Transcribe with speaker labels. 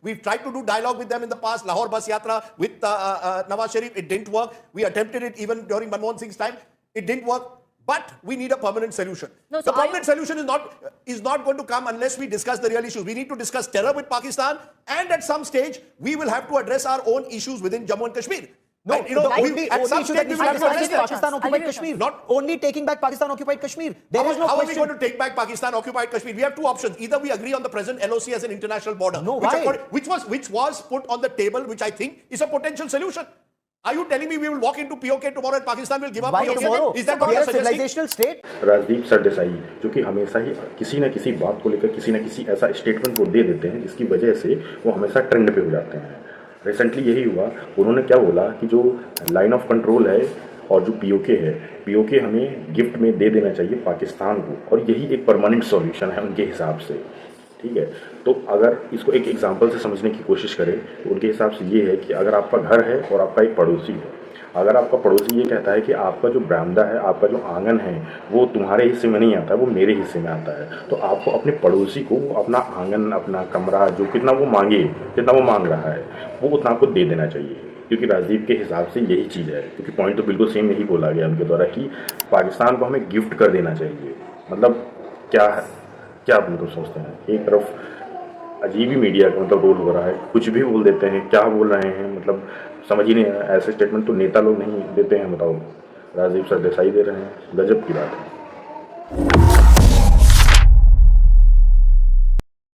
Speaker 1: We've tried to do dialogue with them in the past. Lahore Bus Yatra with Nawaz Sharif, it didn't work. We attempted it even during Manmohan Singh's time. It didn't work. But we need a permanent solution.
Speaker 2: No, so
Speaker 1: the permanent solution is not going to come unless we discuss the real issues. We need to discuss terror with Pakistan, and at some stage, we will have to address our own issues within Jammu and Kashmir.
Speaker 3: No,
Speaker 1: and, you know,
Speaker 3: at some stage, we will have to address Pakistan-occupied Kashmir.
Speaker 1: Not
Speaker 3: only taking back Pakistan-occupied Kashmir. There is no
Speaker 1: how
Speaker 3: question.
Speaker 1: are we going to take back Pakistan-occupied Kashmir? We have two options. Either we agree on the present LOC as an international border,
Speaker 3: No,
Speaker 1: which was put on the table, which I think is a potential solution. Are you telling me we will walk into POK tomorrow and Pakistan will give up POK?
Speaker 3: Tomorrow?
Speaker 1: Is that what you're suggesting?
Speaker 3: Civilizational state?
Speaker 4: Rajdeep Sardesai जो कि हमेशा ही किसी न किसी बात को लेकर किसी न किसी ऐसा स्टेटमेंट को दे देते हैं जिसकी वजह से वो हमेशा ट्रेंड पे हो जाते हैं। रिसेंटली यही हुआ, उन्होंने क्या बोला कि जो लाइन ऑफ कंट्रोल है और जो पीओके है, पीओके हमें गिफ्ट में दे देना चाहिए पाकिस्तान को, और यही एक परमानेंट सॉल्यूशन है उनके हिसाब से। ठीक है, तो अगर इसको एक एग्जांपल से समझने की कोशिश करें तो उनके हिसाब से ये है कि अगर आपका घर है और आपका एक पड़ोसी है, अगर आपका पड़ोसी ये कहता है कि आपका जो बरामदा है, आपका जो आंगन है, वो तुम्हारे हिस्से में नहीं आता है, वो मेरे हिस्से में आता है, तो आपको अपने पड़ोसी को अपना आंगन, अपना कमरा, जो कितना वो मांगे, जितना वो मांग रहा है, वो उतना आपको दे देना चाहिए। क्योंकि राजदीप के हिसाब से यही चीज़ है, क्योंकि पॉइंट तो बिल्कुल सेम यही बोला गया उनके द्वारा कि पाकिस्तान को हमें गिफ्ट कर देना चाहिए। मतलब क्या है, क्या आप मतलब सोचते हैं? एक तरफ अजीब ही मीडिया का मतलब रोल हो रहा है, कुछ भी बोल देते हैं, क्या बोल रहे हैं मतलब समझ ही नहीं आया। ऐसे स्टेटमेंट तो नेता लोग नहीं देते हैं, बताओ, राजदीप सरदेसाई दे रहे हैं, गजब की बात है।